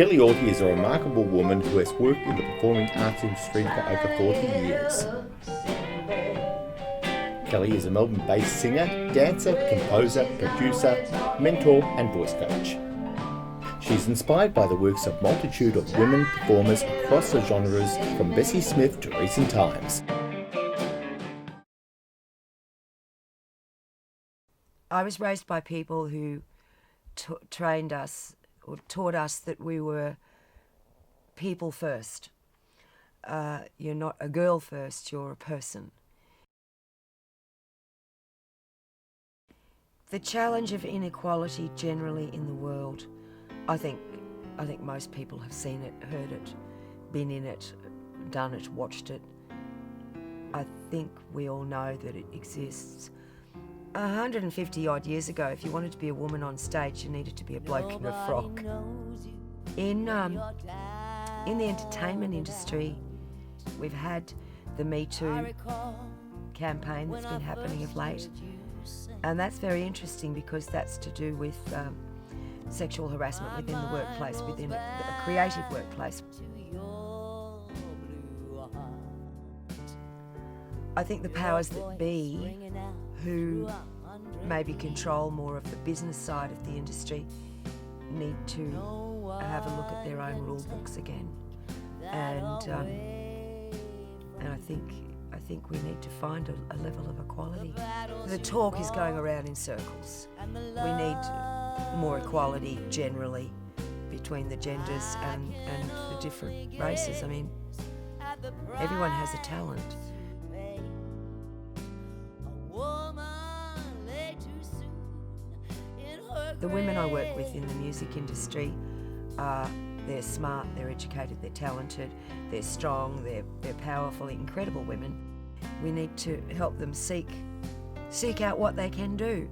Kelly Auty is a remarkable woman who has worked in the performing arts industry for over 40 years. Kelly is a Melbourne-based singer, dancer, composer, producer, mentor and voice coach. She's inspired by the works of a multitude of women performers across the genres from Bessie Smith to recent times. I was raised by people who trained us or taught us that we were people first. You're not a girl first, you're a person. The challenge of inequality generally in the world, I think most people have seen it, heard it, been in it, done it, watched it. I think we all know that it exists. 150 odd years ago, if you wanted to be a woman on stage, you needed to be a bloke in a frock. In the entertainment industry, we've had the Me Too campaign that's been happening of late, and that's very interesting because that's to do with sexual harassment within the workplace, within a creative workplace. I think the powers that be, who maybe control more of the business side of the industry, need to have a look at their own rule books again, and I think we need to find a level of equality. The talk is going around in circles. We need more equality generally between the genders and the different races. I mean, everyone has a talent. The women I work with in the music industry they're smart, they're educated, they're talented, they're strong, they're powerful, incredible women. We need to help them seek out what they can do.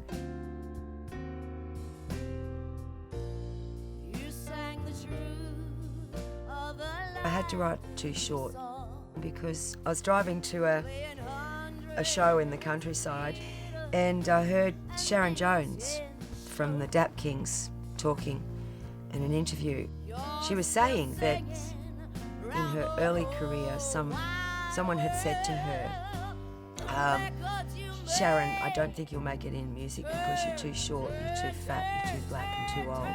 I had to write Too Short because I was driving to a show in the countryside and I heard Sharon Jones from the Dap Kings talking in an interview. She was saying that in her early career someone had said to her, Sharon, I don't think you'll make it in music because you're too short, you're too fat, you're too black and too old.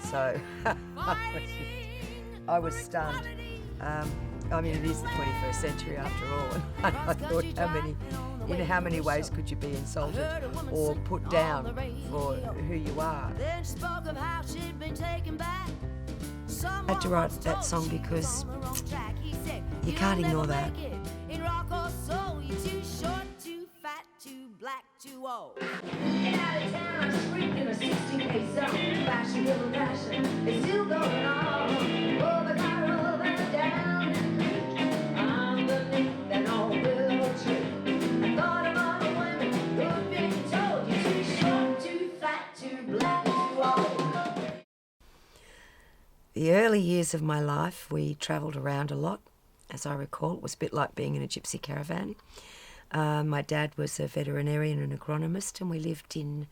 So I was stunned. I mean, it is the 21st century after all, and I thought, how many ways could you be insulted or put down for who you are? I had to write that song because you can't ignore that. Get out of town, I'm screaming in a 16-8 zone. Fashion, little passion, it's still going on. Over, down, underneath that old willow tree. I thought of all the women who've been told you're too short, too fat, too black, too old. The early years of my life, we travelled around a lot. As I recall, it was a bit like being in a gypsy caravan. My dad was a veterinarian and agronomist, and we lived in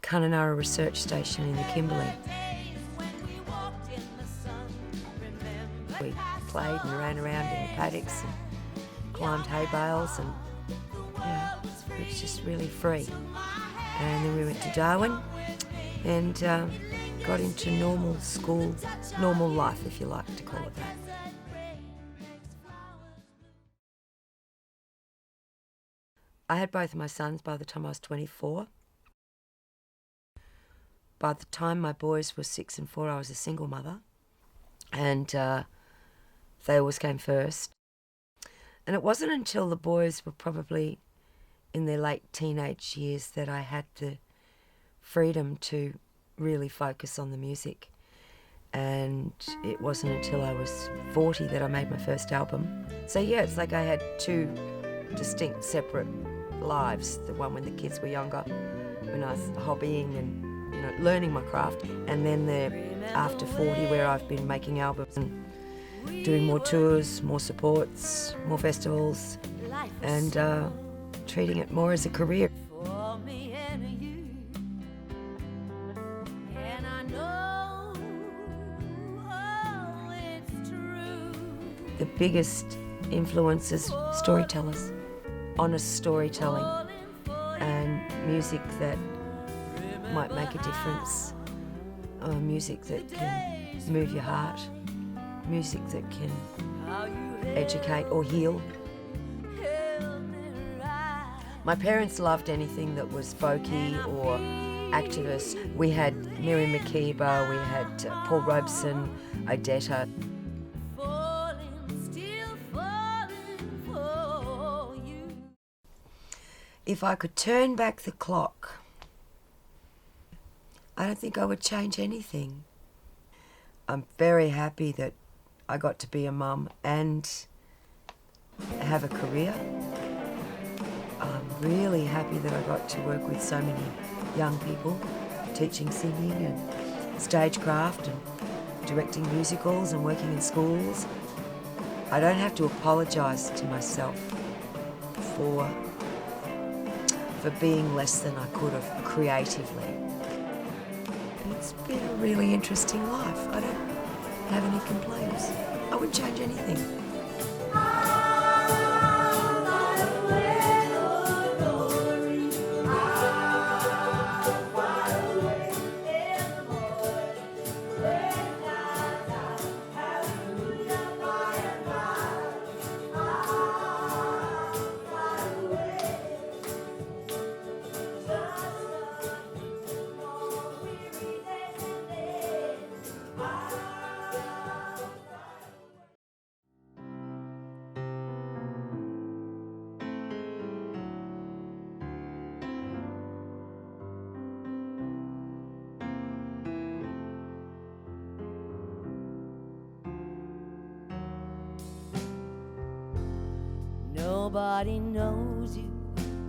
Kununurra Research Station in the Kimberley. We played and ran around in the paddocks and climbed hay bales, and it was just really free. And then we went to Darwin and got into normal school, normal life, if you like to call it that. I had both of my sons by the time I was 24. By the time my boys were 6 and 4, I was a single mother, and they always came first. And it wasn't until the boys were probably in their late teenage years that I had the freedom to really focus on the music. And it wasn't until I was 40 that I made my first album. So yeah, it's like I had two distinct, separate lives. The one when the kids were younger, when I was hobbying and learning my craft, and then the after 40 where I've been making albums and doing more tours, more supports, more festivals, and treating it more as a career. the biggest influences, storytellers, honest storytelling, and music that might make a difference, music that can move your heart, music that can educate or heal. My parents loved anything that was folky or activist. We had Miriam Makeba, we had Paul Robeson, Odetta. If I could turn back the clock, I don't think I would change anything. I'm very happy that I got to be a mum and have a career. I'm really happy that I got to work with so many young people, teaching singing and stagecraft and directing musicals and working in schools. I don't have to apologise to myself for being less than I could have creatively. It's been a really interesting life. I don't have any complaints. I wouldn't change anything. Nobody knows you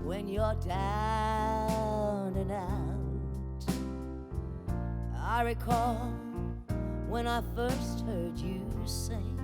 when you're down and out. I recall when I first heard you sing.